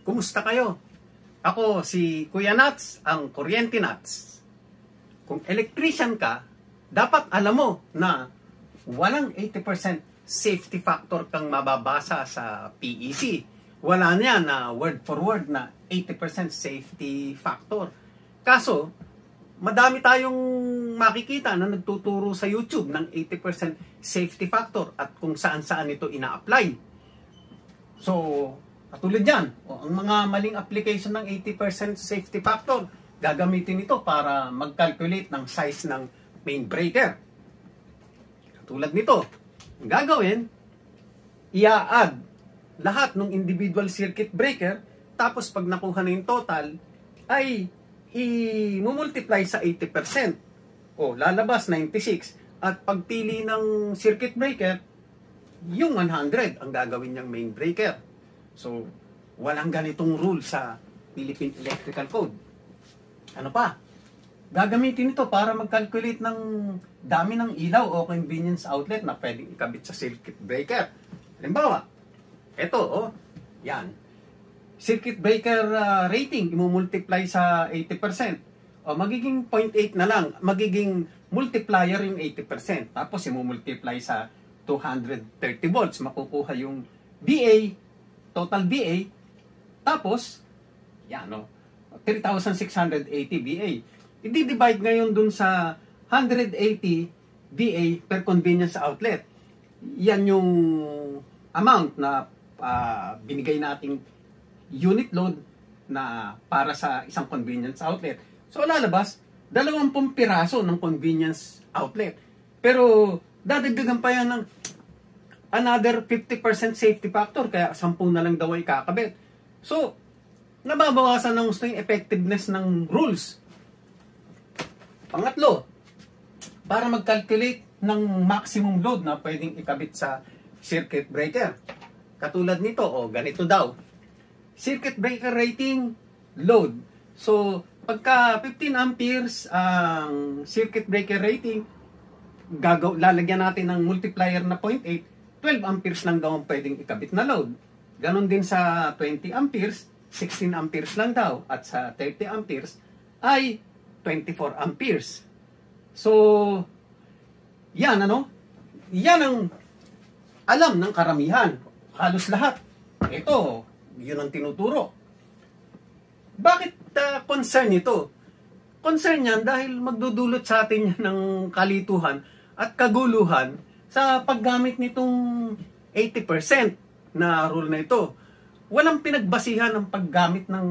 Kumusta kayo? Ako si Kuya Nats, ang Kuryente Nats. Kung electrician ka, dapat alam mo na walang 80% safety factor kang mababasa sa PEC. Wala niya na word for word na 80% safety factor. Kaso, madami tayong makikita na nagtuturo sa YouTube ng 80% safety factor at kung saan-saan ito ina-apply. So, katulad yan, ang mga maling application ng 80% safety factor, gagamitin ito para mag-calculate ng size ng main breaker. Katulad nito, ang gagawin, i-add lahat ng individual circuit breaker, tapos pag nakuha na yung total, ay i-multiply sa 80%. O, lalabas 96. At pagpili ng circuit breaker, yung 100 ang gagawin niyang main breaker. So, walang ganitong rule sa Philippine Electrical Code. Ano pa? Gagamitin ito para mag-calculate ng dami ng ilaw o convenience outlet na pwedeng ikabit sa circuit breaker. Halimbawa, ito, yan. Circuit breaker rating, imumultiply sa 80%. O, magiging 0.8 na lang. Magiging multiplier yung 80%. Tapos, imumultiply sa 230 volts. Makukuha yung VA, total VA. Tapos, yan, 3,680 VA. I-divide ngayon dun sa 180 VA per convenience outlet. Yan yung amount na binigay nating unit load na para sa isang convenience outlet. So, lalabas, 20 piraso ng convenience outlet. Pero, dadagdagan pa yan ng another 50% safety factor, kaya 10 na lang daw ay kakabit. So, nababawasan ng gusto yung effectiveness ng rules. Pangatlo, para mag-calculate ng maximum load na pwedeng ikabit sa circuit breaker. Katulad nito, ganito daw. Circuit breaker rating, load. So, pagka 15 amperes ang circuit breaker rating, lalagyan natin ng multiplier na 0.8, 12 amperes lang daw ang pwedeng ikabit na load. Ganon din sa 20 amperes, 16 amperes lang daw. At sa 30 amperes ay 24 amperes. So, yan Yan ang alam ng karamihan. Halos lahat. Ito, yun ang tinuturo. Bakit concern ito? Concern yan dahil magdudulot sa atin yan ng kalituhan at kaguluhan sa paggamit nitong 80% na rule na ito. Walang pinagbasihan ang paggamit ng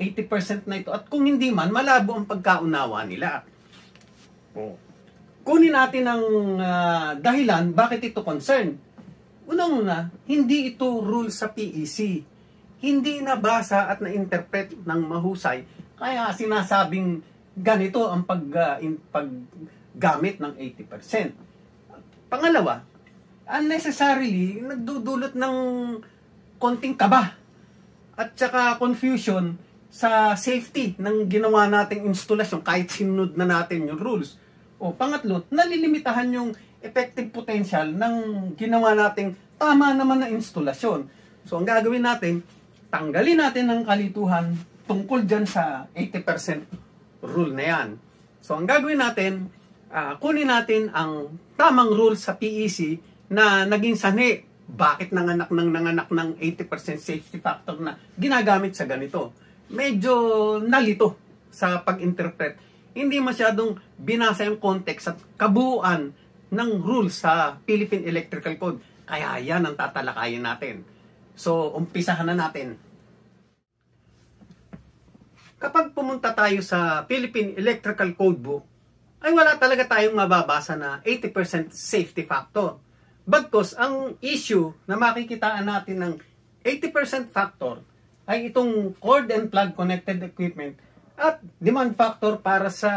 80% na ito. At kung hindi man, malabo ang pagkaunawa nila. Kunin natin ang dahilan bakit ito concern. Unang-una, hindi ito rule sa PEC. Hindi nabasa at na-interpret ng mahusay. Kaya sinasabing ganito ang paggamit ng 80%. Pangalawa, unnecessarily, nagdudulot ng konting kaba at saka confusion sa safety ng ginawa nating instalasyon kahit sinunod na natin yung rules. O pangatlo, nalilimitahan yung effective potential ng ginawa nating tama naman na instalasyon. So ang gagawin natin, tanggalin natin ang kalituhan tungkol dyan sa 80% rule na yan. So ang gagawin natin, kunin natin ang tamang rule sa PEC na naging sanhi. Bakit nanganak ng 80% safety factor na ginagamit sa ganito? Medyo nalito sa pag-interpret. Hindi masyadong binasa yung context at kabuuan ng rules sa Philippine Electrical Code. Kaya yan ang tatalakayin natin. So, umpisahan na natin. Kapag pumunta tayo sa Philippine Electrical Code Book, ay wala talaga tayong mababasa na 80% safety factor. Bagkus, ang issue na makikitaan natin ng 80% factor ay itong cord and plug connected equipment at demand factor para sa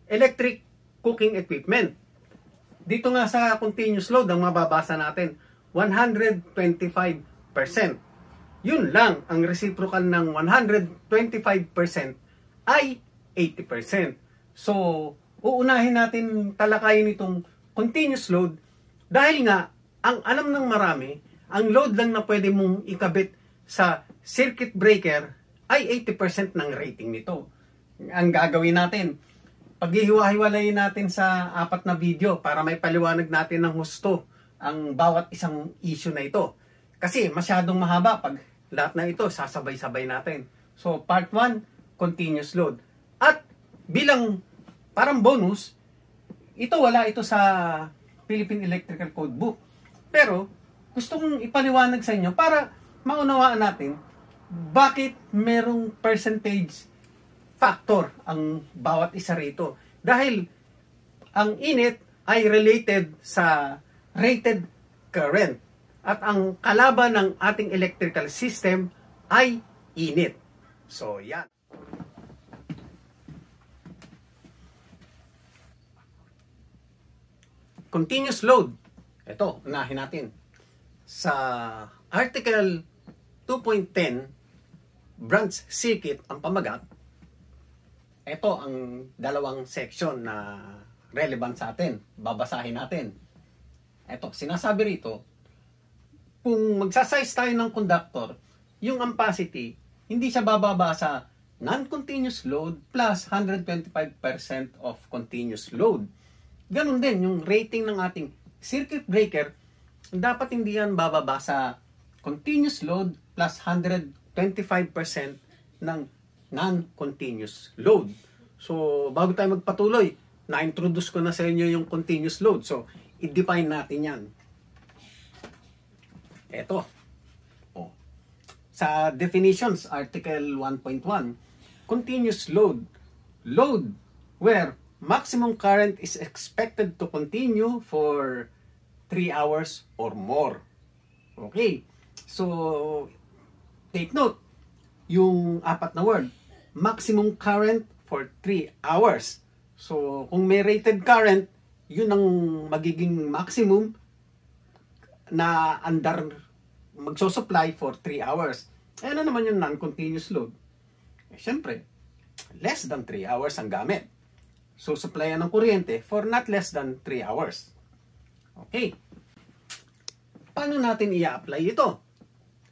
electric cooking equipment. Dito nga sa continuous load, ang mababasa natin, 125%. Yun lang, ang reciprocal ng 125% ay 80%. So, uunahin natin talakayin itong continuous load dahil nga, ang alam ng marami, ang load lang na pwede mong ikabit sa circuit breaker ay 80% ng rating nito. Ang gagawin natin, paghihiwa-hiwalayin natin sa 4 na video para may paliwanag natin ng husto ang bawat isang issue na ito. Kasi masyadong mahaba pag lahat na ito sasabay-sabay natin. So part 1, continuous load. At bilang parang bonus, ito wala ito sa Philippine Electrical Code Book. Pero gusto kong ipaliwanag sa inyo para maunawaan natin bakit merong percentage factor ang bawat isa rito. Dahil ang init ay related sa rated current. At ang kalaban ng ating electrical system ay init. So, yan. Continuous load. Ito, unahin natin. Sa Article 2.10, branch circuit ang pamagat. Ito ang dalawang section na relevant sa atin. Babasahin natin. Ito, sinasabi rito, kung magsasize tayo ng conductor, yung ampacity, hindi siya bababa sa non-continuous load plus 125% of continuous load. Ganon din, yung rating ng ating circuit breaker, dapat hindi yan bababa sa continuous load plus 125% ng non-continuous load. So, bago tayo magpatuloy, na-introduce ko na sa inyo yung continuous load. So, i-define natin yan. Ito. Oh. Sa definitions, Article 1.1, continuous load. Load where maximum current is expected to continue for 3 hours or more. Okay. So, take note. Yung 4 na word. Maximum current for 3 hours. So, kung may rated current, yun ang magiging maximum na andar magsusupply for 3 hours. Eh, ano naman yung non-continuous load? Eh, syempre, less than 3 hours ang gamit. So, supplyan ng kuryente for not less than 3 hours. Okay. Paano natin i-apply ito?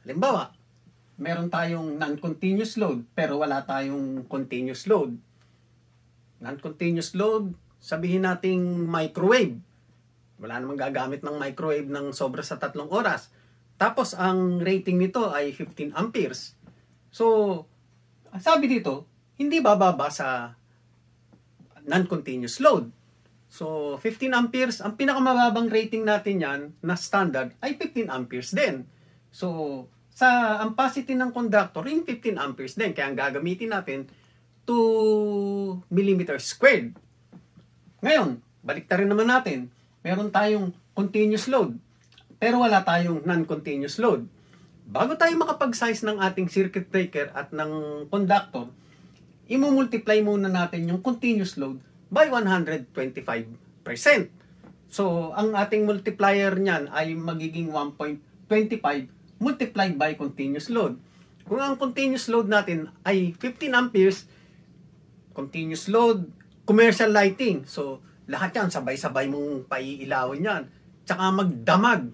Halimbawa, meron tayong non-continuous load pero wala tayong continuous load. Non-continuous load, sabihin nating microwave. Wala namang gagamit ng microwave ng sobra sa 3 oras. Tapos, ang rating nito ay 15 amperes. So, sabi dito, hindi bababa sa non-continuous load. So, 15 amperes, ang pinakamababang rating natin yan na standard ay 15 amperes din. So, sa ampacity ng conductor, yung 15 amperes din. Kaya ang gagamitin natin, 2 millimeters squared. Ngayon, baliktarin naman natin. Meron tayong continuous load. Pero wala tayong non-continuous load. Bago tayo makapag-size ng ating circuit breaker at ng conductor, imumultiply muna natin yung continuous load by 125%. So, ang ating multiplier niyan ay magiging 1.25 multiplied by continuous load. Kung ang continuous load natin ay 15 amperes, continuous load, commercial lighting. So, lahat yan, sabay-sabay mong paiilawin yan. Tsaka magdamag.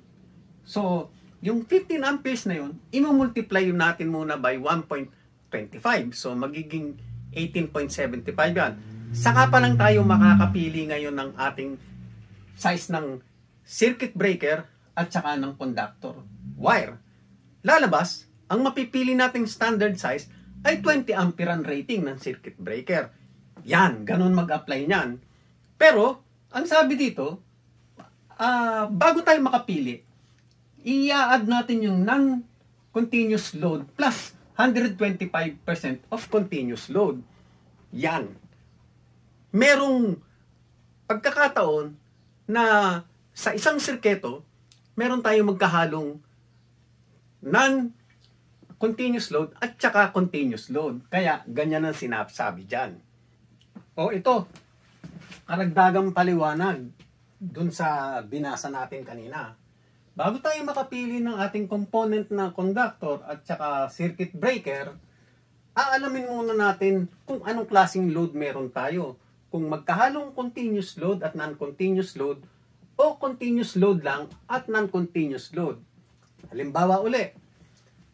So, yung 15 amperes na yun, imumultiply yun natin muna by 1.25. So, magiging 18.75 yan. Saka pa lang tayo makakapili ngayon ng ating size ng circuit breaker at saka ng conductor wire. Lalabas, ang mapipili nating standard size ay 20 ampere ang rating ng circuit breaker. Yan, ganun mag-apply niyan. Pero, ang sabi dito, bago tayo makapili, i-add natin yung non-continuous load plus 125% of continuous load. Yan. Merong pagkakataon na sa isang sirketo, meron tayong magkahalong non-continuous load at saka continuous load. Kaya, ganyan ang sinasabi dyan. O ito, karagdagang paliwanag dun sa binasa natin kanina. Bago tayo makapili ng ating component na conductor at saka circuit breaker, aalamin muna natin kung anong klaseng load meron tayo. Kung magkahalong continuous load at non-continuous load o continuous load lang at non-continuous load. Halimbawa uli,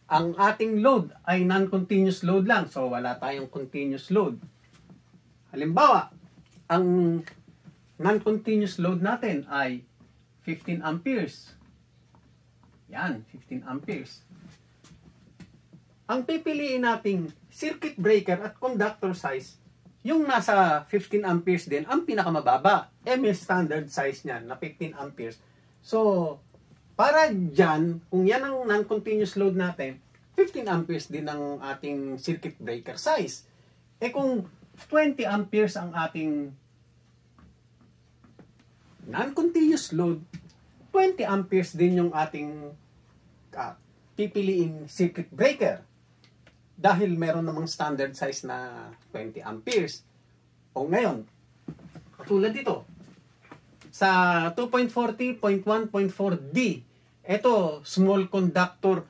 ang ating load ay non-continuous load lang. So, wala tayong continuous load. Halimbawa, ang non-continuous load natin ay 15 amperes. Yan, 15 amperes. Ang pipiliin nating circuit breaker at conductor size, yung nasa 15 amperes din, ang pinakamababa. MS standard size niyan na 15 amperes. So, para dyan, kung yan ang non-continuous load natin, 15 amperes din ang ating circuit breaker size. Eh kung 20 amperes ang ating non-continuous load, 20 amperes din yung ating pipiliing circuit breaker. Dahil meron namang standard size na 20 amperes. O ngayon, katulad dito, sa 2.40.1.4D, ito, small conductor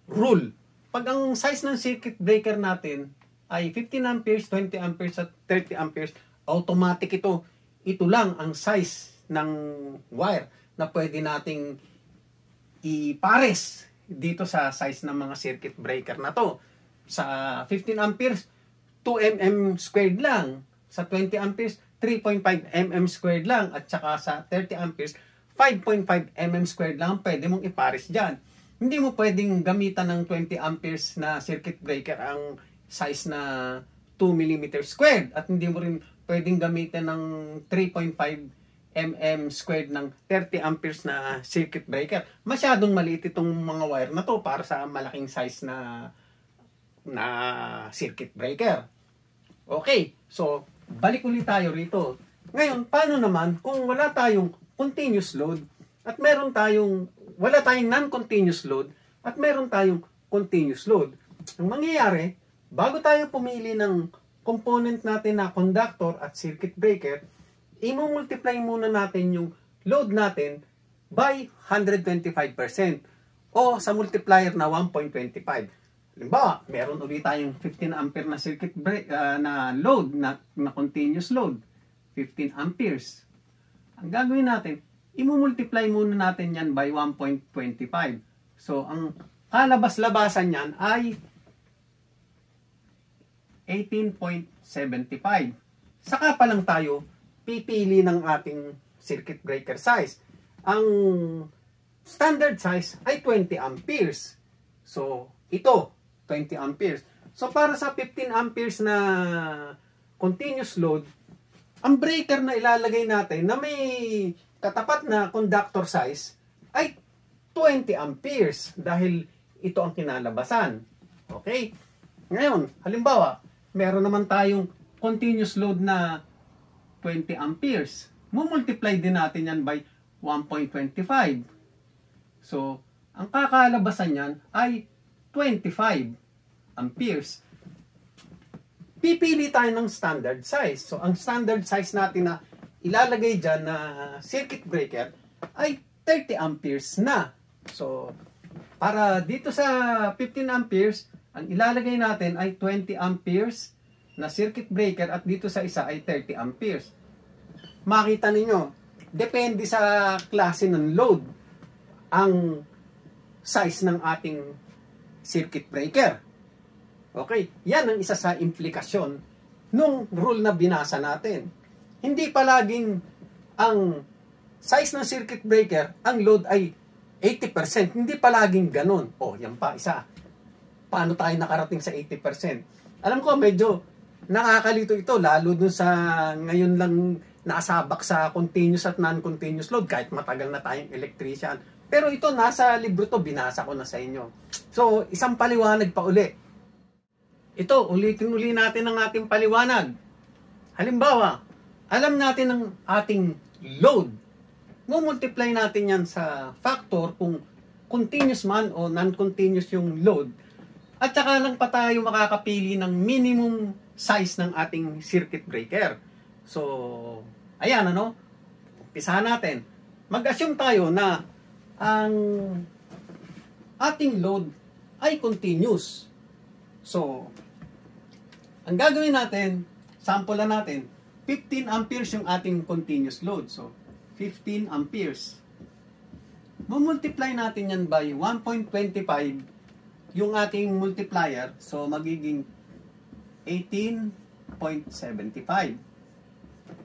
rule. Pag ang size ng circuit breaker natin ay 15 amperes, 20 amperes at 30 amperes, automatic ito. Ito lang ang size ng wire na pwede nating ipares dito sa size ng mga circuit breaker na to. Sa 15 amperes, 2 mm squared lang. Sa 20 amperes, 3.5 mm squared lang. At saka sa 30 amperes, 5.5 mm squared lang pwede mong ipares dyan. Hindi mo pwedeng gamitan ng 20 amperes na circuit breaker ang size na 2 mm squared. At hindi mo rin pwedeng gamitan ng 3.5 mm squared ng 30 amperes na circuit breaker. Masyadong maliit itong mga wire na to para sa malaking size na circuit breaker. Okay, so balik ulit tayo rito. Ngayon, paano naman kung wala tayong continuous load at wala tayong non-continuous load at meron tayong continuous load? Ang mangyayari, bago tayo pumili ng component natin na conductor at circuit breaker, i-multiply muna natin yung load natin by 125% o sa multiplier na 1.25. Halimbawa, meron ulit tayong 15 ampere na circuit na load, na continuous load. 15 amperes. Ang gagawin natin, i-multiply muna natin yan by 1.25. So, ang kalabas-labasan yan ay 18.75. Saka pa lang tayo pipili ng ating circuit breaker size. Ang standard size ay 20 amperes. So, ito, 20 amperes. So, para sa 15 amperes na continuous load, ang breaker na ilalagay natin na may katapat na conductor size ay 20 amperes dahil ito ang kinalabasan. Okay? Ngayon, halimbawa, meron naman tayong continuous load na 20 amperes. Mumultiply din natin yan by 1.25. So, ang kakalabasan yan ay 25 amperes. Pipili tayo ng standard size. So, ang standard size natin na ilalagay dyan na circuit breaker ay 30 amperes na. So, para dito sa 15 amperes, ang ilalagay natin ay 20 amperes na circuit breaker at dito sa isa ay 30 amperes. Makita ninyo, depende sa klase ng load ang size ng ating circuit breaker. Okay, yan ang isa sa implikasyon nung rule na binasa natin. Hindi palaging ang size ng circuit breaker, ang load ay 80%. Hindi palaging ganun. Oh, yan pa, isa. Paano tayo nakarating sa 80%? Alam ko, medyo nakakalito ito, lalo dun sa ngayon lang nasabak sa continuous at non-continuous load, kahit matagal na tayong electrician. Pero ito, nasa libro to, binasa ko na sa inyo. So, isang paliwanag pa uli. Ito, ulitin-uli natin ang ating paliwanag. Halimbawa, alam natin ang ating load. Multiply natin yan sa factor kung continuous man o non-continuous yung load. At saka lang pa tayo makakapili ng minimum size ng ating circuit breaker. So, ayan ano, umpisahan natin. Mag-assume tayo na ang ating load ay continuous. So, ang gagawin natin, sample na natin, 15 amperes yung ating continuous load. So, 15 amperes. Multiply natin yan by 1.25 yung ating multiplier, so magiging 18.75.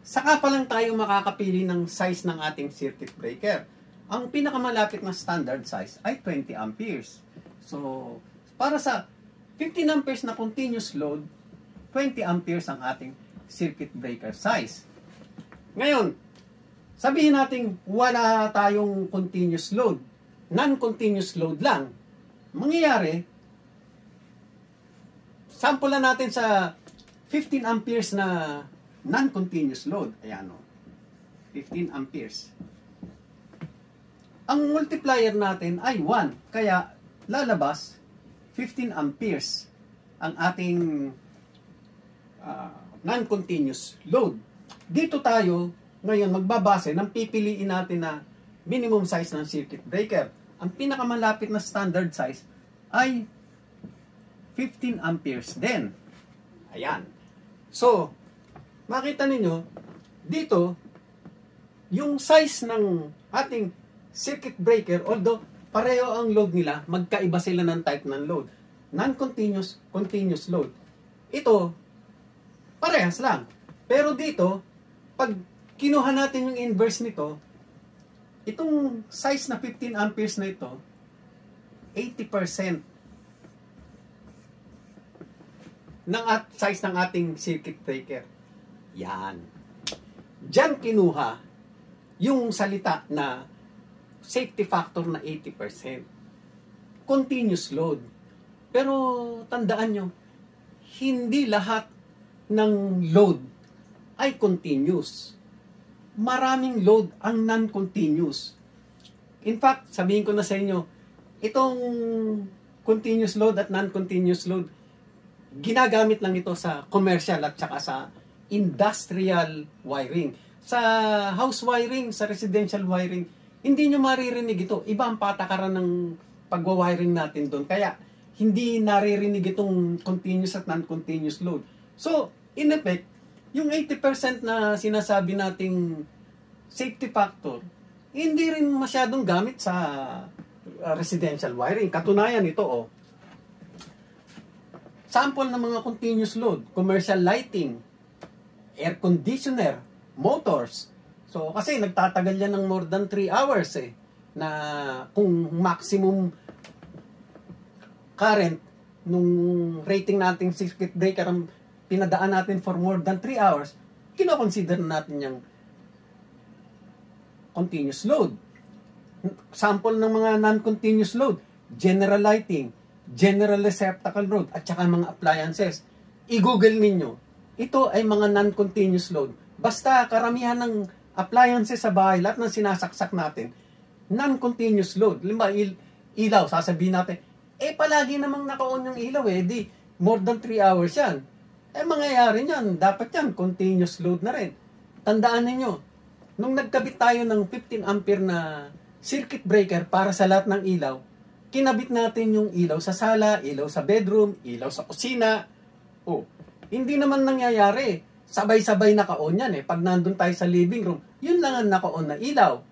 Saka pa lang tayo makakapili ng size ng ating circuit breaker. Ang pinakamalapit na standard size ay 20 amperes. So, para sa 15 amperes na continuous load, 20 amperes ang ating circuit breaker size. Ngayon, sabihin natin wala tayong continuous load. Non-continuous load lang. Mangyayari, sample na natin sa 15 amperes na non-continuous load. Ayan o. 15 amperes. Ang multiplier natin ay 1. Kaya lalabas 15 amperes ang ating non-continuous load. Dito tayo ngayon magbabase ng pipiliin natin na minimum size ng circuit breaker. Ang pinakamalapit na standard size ay 15 amperes din. Ayan. So, makita ninyo, dito, yung size ng ating circuit breaker, although pareho ang load nila, magkaiba sila ng type ng load. Non-continuous, continuous load. Ito, parehas lang. Pero dito, pag kinuha natin yung inverse nito, itong size na 15 amperes na ito, 80% ng size ng ating circuit breaker. Yan. Diyan kinuha yung salita na safety factor na 80%. Continuous load. Pero tandaan nyo, hindi lahat ng load ay continuous. Maraming load ang non-continuous. In fact, sabihin ko na sa inyo, itong continuous load at non-continuous load, ginagamit lang ito sa commercial at saka sa industrial wiring. Sa house wiring, sa residential wiring, hindi nyo maririnig ito. Iba ang patakaran ng pagwa-wiring natin doon. Kaya, hindi naririnig itong continuous at non-continuous load. So, in effect, yung 80% na sinasabi nating safety factor, hindi rin masyadong gamit sa residential wiring. Katunayan ito, oh. Sample ng mga continuous load, commercial lighting, air conditioner, motors. So, kasi nagtatagal yan ng more than 3 hours eh. Na kung maximum current nung rating nating circuit breaker ang pinadaan natin for more than 3 hours, kinoconsider natin yung continuous load. Sample ng mga non-continuous load, general lighting, general receptacle load, at saka mga appliances. I-google ninyo, ito ay mga non-continuous load. Basta karamihan ng appliances sa bahay, lahat ng sinasaksak natin, non-continuous load. Limba, ilaw, sasabihin natin, palagi namang naka-on yung ilaw di more than 3 hours yan. Mangyayari niyan, dapat yan, continuous load na rin. Tandaan ninyo, nung nagkabit tayo ng 15 ampere na circuit breaker para sa lahat ng ilaw, kinabit natin yung ilaw sa sala, ilaw sa bedroom, ilaw sa kusina. Hindi naman nangyayari. Sabay-sabay naka-on yan Pag nandun tayo sa living room, yun lang ang naka-on na ilaw.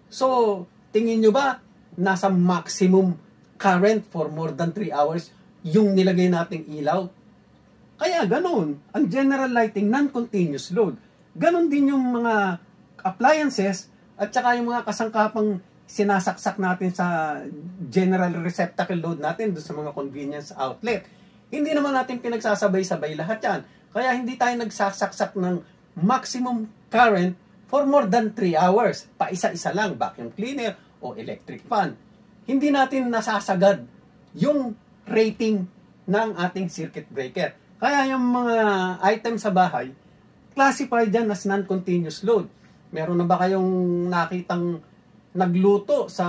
So, tingin nyo ba, nasa maximum current for more than 3 hours yung nilagay nating ilaw? Kaya ganun, ang general lighting, non-continuous load. Ganun din yung mga appliances at saka yung mga kasangkapang sinasaksak natin sa general receptacle load natin doon sa mga convenience outlet. Hindi naman natin pinagsasabay-sabay lahat yan. Kaya hindi tayo nagsasaksak ng maximum current for more than 3 hours. Paisa-isa lang, vacuum cleaner o electric fan. Hindi natin nasasagad yung rating ng ating circuit breaker. Kaya yung mga items sa bahay, classified dyan as non-continuous load. Meron na ba kayong nakitang nagluto sa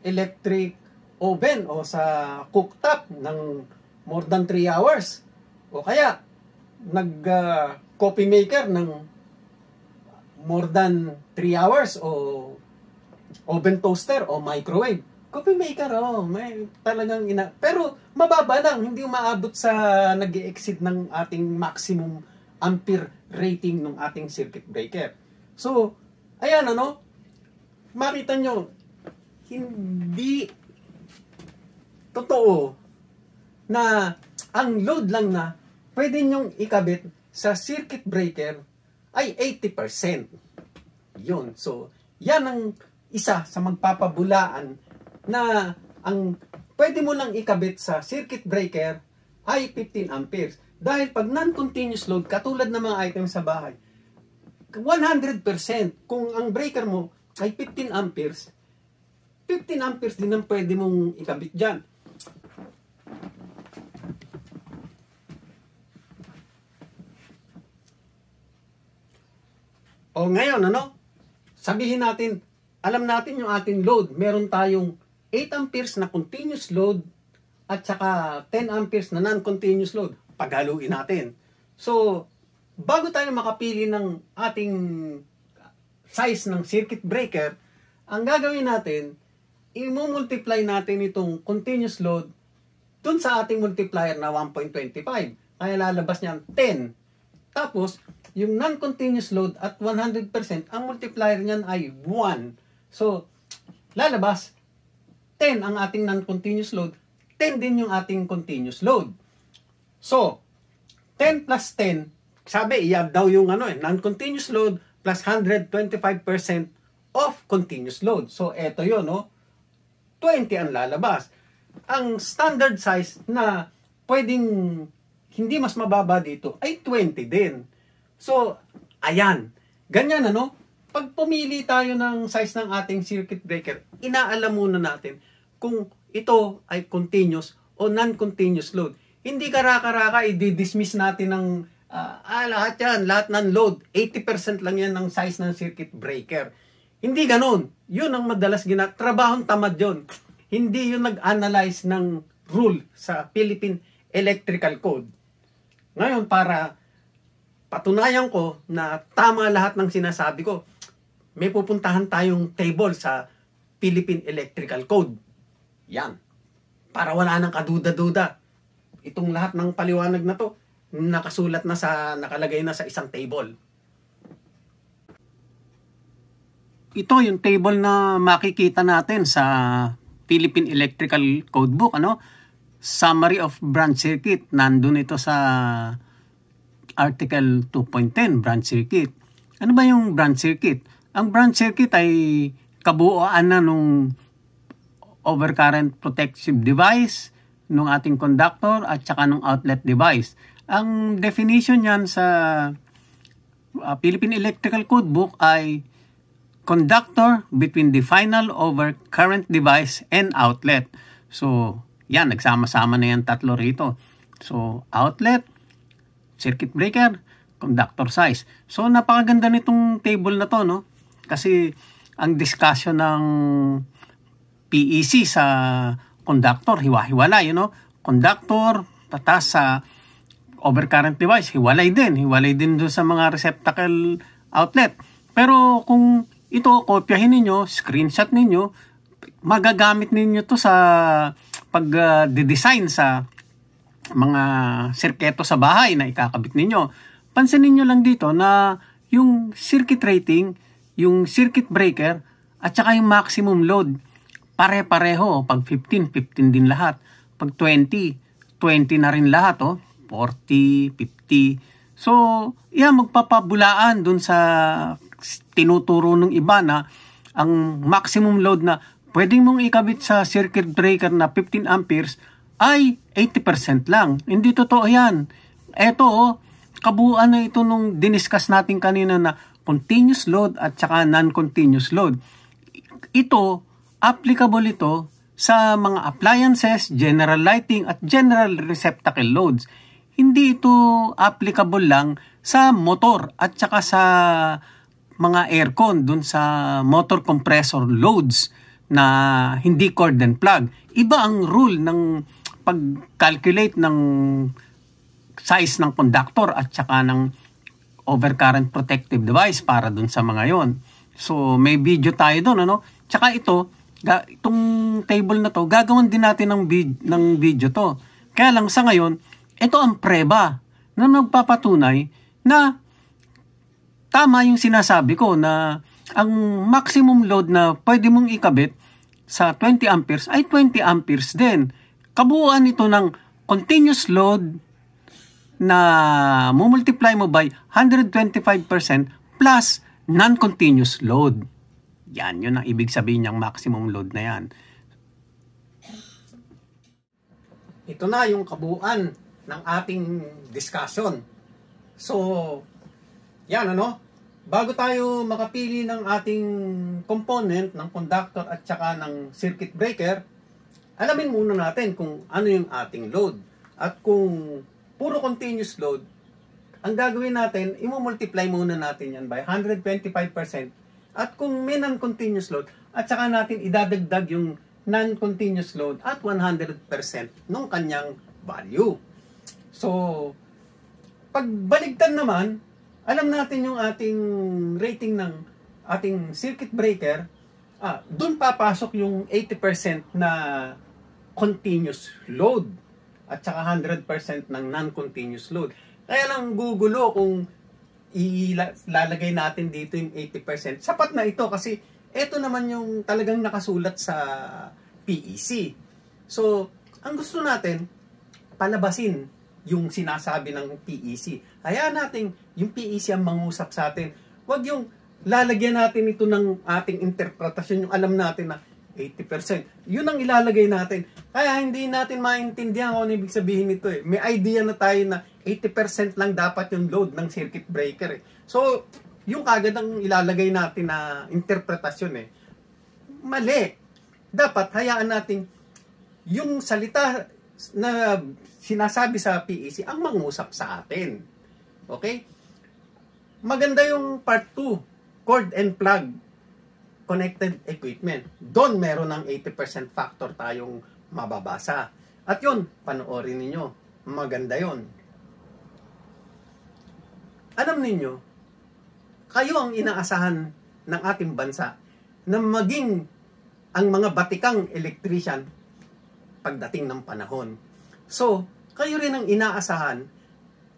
electric oven o sa cooktop ng more than 3 hours? O kaya, nag-coffee maker ng more than 3 hours o oven toaster o microwave? Coffee maker, may talagang pero mababa lang, hindi umaabot sa nag-exceed ng ating maximum ampere rating ng ating circuit breaker. So, ayan makita nyo, hindi totoo na ang load lang na pwede nyong ikabit sa circuit breaker ay 80%. Yun. So, yan ang isa sa magpapabulaan na ang pwede mo lang ikabit sa circuit breaker ay 15 amperes. Dahil pag non-continuous load, katulad ng mga items sa bahay, 100% kung ang breaker mo ay 15 amperes, 15 amperes din ang pwede mong ikabit dyan. O ngayon, sabihin natin, alam natin yung ating load. Meron tayong 8 amperes na continuous load at saka 10 amperes na non-continuous load. Paghaluin natin. So, bago tayo makapili ng ating size ng circuit breaker, ang gagawin natin, i-multiply natin itong continuous load dun sa ating multiplier na 1.25. Kaya lalabas niyan 10. Tapos, yung non-continuous load at 100%, ang multiplier niyan ay 1. So, lalabas 10 ang ating non-continuous load, 10 din yung ating continuous load. So, 10 plus 10, sabi, i-add daw yung non-continuous load plus 125% of continuous load. So, eto yun, 20 ang lalabas. Ang standard size na pwedeng hindi mas mababa dito ay 20 din. So, ayan. Ganyan, Pag pumili tayo ng size ng ating circuit breaker, inaalam muna natin kung ito ay continuous o non-continuous load. Hindi karaka-raka, i-dismiss natin ng lahat yan, lahat ng load. 80% lang yan ng size ng circuit breaker. Hindi ganun. Yun ang madalas trabahong tamad yun. Hindi yun nag-analyze ng rule sa Philippine Electrical Code. Ngayon, para patunayan ko na tama lahat ng sinasabi ko, may pupuntahan tayong table sa Philippine Electrical Code. Yan. Para wala nang kaduda-duda. Itong lahat ng paliwanag na to, nakalagay na sa isang table. Ito yung table na makikita natin sa Philippine Electrical Codebook, Summary of branch circuit. Nandun ito sa Article 2.10, branch circuit. Ano ba yung branch circuit? Ang branch circuit ay kabuuan na nung overcurrent protective device, nung ating conductor, at saka nung outlet device. Ang definition niyan sa Philippine Electrical Codebook ay conductor between the final overcurrent device and outlet. So, yan, nagsama-sama na yan tatlo rito. So, outlet, circuit breaker, conductor size. So, napakaganda nitong table na to, Kasi, ang discussion ng PEC sa conductor, hiwa-hiwalay, Conductor, tatas sa overcurrent device, hiwalay din doon sa mga receptacle outlet. Pero, kung ito, kopyahin ninyo, screenshot ninyo, magagamit ninyo to sa pag-design sa mga sirketo sa bahay na ikakabit ninyo. Pansinin nyo lang dito na yung circuit rating, yung circuit breaker, at saka yung maximum load, pare-pareho. Pag 15, 15 din lahat. Pag 20, 20 na rin lahat. 40, 50. So, yan, magpapabulaan dun sa tinuturo ng iba na ang maximum load na pwedeng mong ikabit sa circuit breaker na 15 amperes ay 80% lang. Hindi totoo yan. Eto, kabuuan na ito nung diniscuss natin kanina na continuous load at saka non-continuous load. Ito, applicable ito sa mga appliances, general lighting at general receptacle loads. Hindi ito applicable lang sa motor at saka sa mga aircon dun sa motor compressor loads na hindi cord and plug. Iba ang rule ng pag-calculate ng size ng conductor at saka ng overcurrent protective device para dun sa mga yon. So, may video tayo dun, Tsaka itong table na to, gagawin din natin ng video to. Kaya lang sa ngayon, ito ang preba na magpapatunay na tama yung sinasabi ko na ang maximum load na pwede mong ikabit sa 20 amperes ay 20 amperes din. Kabuuan ito ng continuous load na multiply mo by 125% plus non-continuous load. Yan, yun ang ibig sabihin niyang maximum load na yan. Ito na yung kabuuan ng ating discussion. So, yan ano, bago tayo makapili ng ating component, ng conductor at saka ng circuit breaker, alamin muna natin kung ano yung ating load. At kung puro continuous load, ang gagawin natin, i-multiply muna natin yan by 125%. At kung may non-continuous load, at saka natin idadagdag yung non-continuous load at 100% ng kanyang value. So, pagbaligtad naman, alam natin yung ating rating ng ating circuit breaker, doon papasok yung 80% na continuous load at saka 100% ng non-continuous load. Kaya lang gugulo kung ilalagay natin dito yung 80%. Sapat na ito kasi ito naman yung talagang nakasulat sa PEC. So, ang gusto natin, palabasin yung sinasabi ng PEC. Hayaan natin yung PEC ang mangusap sa atin. Huwag yung lalagyan natin ito ng ating interpretasyon, yung alam natin na 80%. Yun ang ilalagay natin. Kaya hindi natin maintindihan kung ano ibig sabihin nito eh. May idea na tayo na 80% lang dapat yung load ng circuit breaker eh. So, yung kagad ang ilalagay natin na interpretasyon eh. Mali. Dapat hayaan natin yung salita na sinasabi sa PEC ang mangusap sa atin. Okay? Maganda yung part 2, cord and plug connected equipment. Doon meron ng 80% factor tayong mababasa. At yun, panoorin ninyo. Maganda yun. Alam ninyo, kayo ang inaasahan ng ating bansa na maging ang mga batikang electrician pagdating ng panahon. So, kayo rin ang inaasahan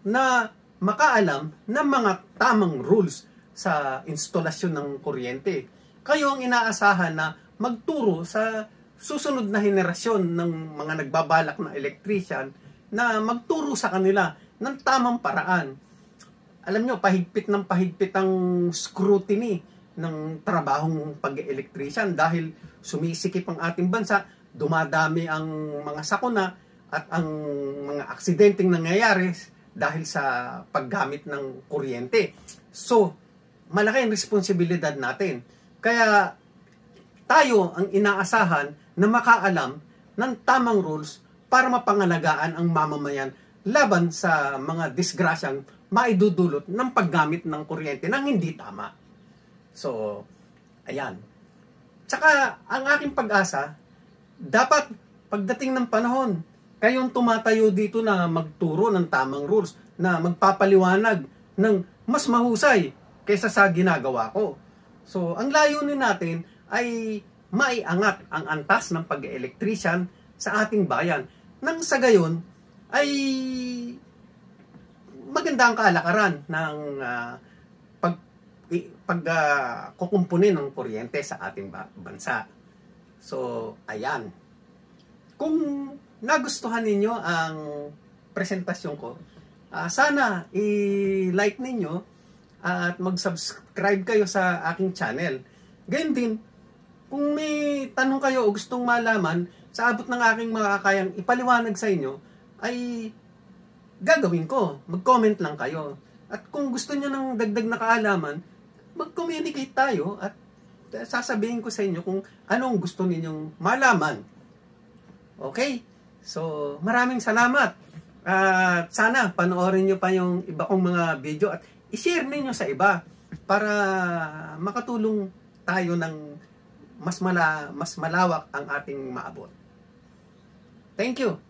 na makaalam ng mga tamang rules sa instalasyon ng kuryente. Kayo ang inaasahan na magturo sa susunod na henerasyon ng mga nagbabalak na electrician na magturo sa kanila ng tamang paraan. Alam nyo, pahigpit ang scrutiny ng trabahong pag-electrician dahil sumisikip ang ating bansa, dumadami ang mga sakuna at ang mga aksidenteng nangyayari dahil sa paggamit ng kuryente. So, malaki ang responsibilidad natin. Kaya tayo ang inaasahan na makaalam ng tamang rules para mapangalagaan ang mamamayan laban sa mga disgrasyang maidudulot ng paggamit ng kuryente nang hindi tama. So, ayan. Tsaka, ang aking pag-asa, dapat pagdating ng panahon, kayong tumatayo dito na magturo ng tamang rules, na magpapaliwanag ng mas mahusay kaysa sa ginagawa ko. So, ang layunin natin ay maiangat ang antas ng pag-electrician sa ating bayan. Nang sa gayon, ay maganda ang kalakaran ng kukumpunin ng kuryente sa ating bansa. So, ayan. Kung nagustuhan ninyo ang presentasyon ko, sana i-like ninyo at mag-subscribe kayo sa aking channel. Gayun din, kung may tanong kayo o gustong malaman, sa abot ng aking makakayang ipaliwanag sa inyo, ay gagawin ko. Mag-comment lang kayo. At kung gusto nyo ng dagdag na kaalaman, mag-communicate tayo at sasabihin ko sa inyo kung anong gusto ninyong malaman. Okay? So, maraming salamat. At sana panoorin nyo pa yung iba kong mga video at i-share ninyo sa iba para makatulong tayo ng mas malawak ang ating maabot. Thank you.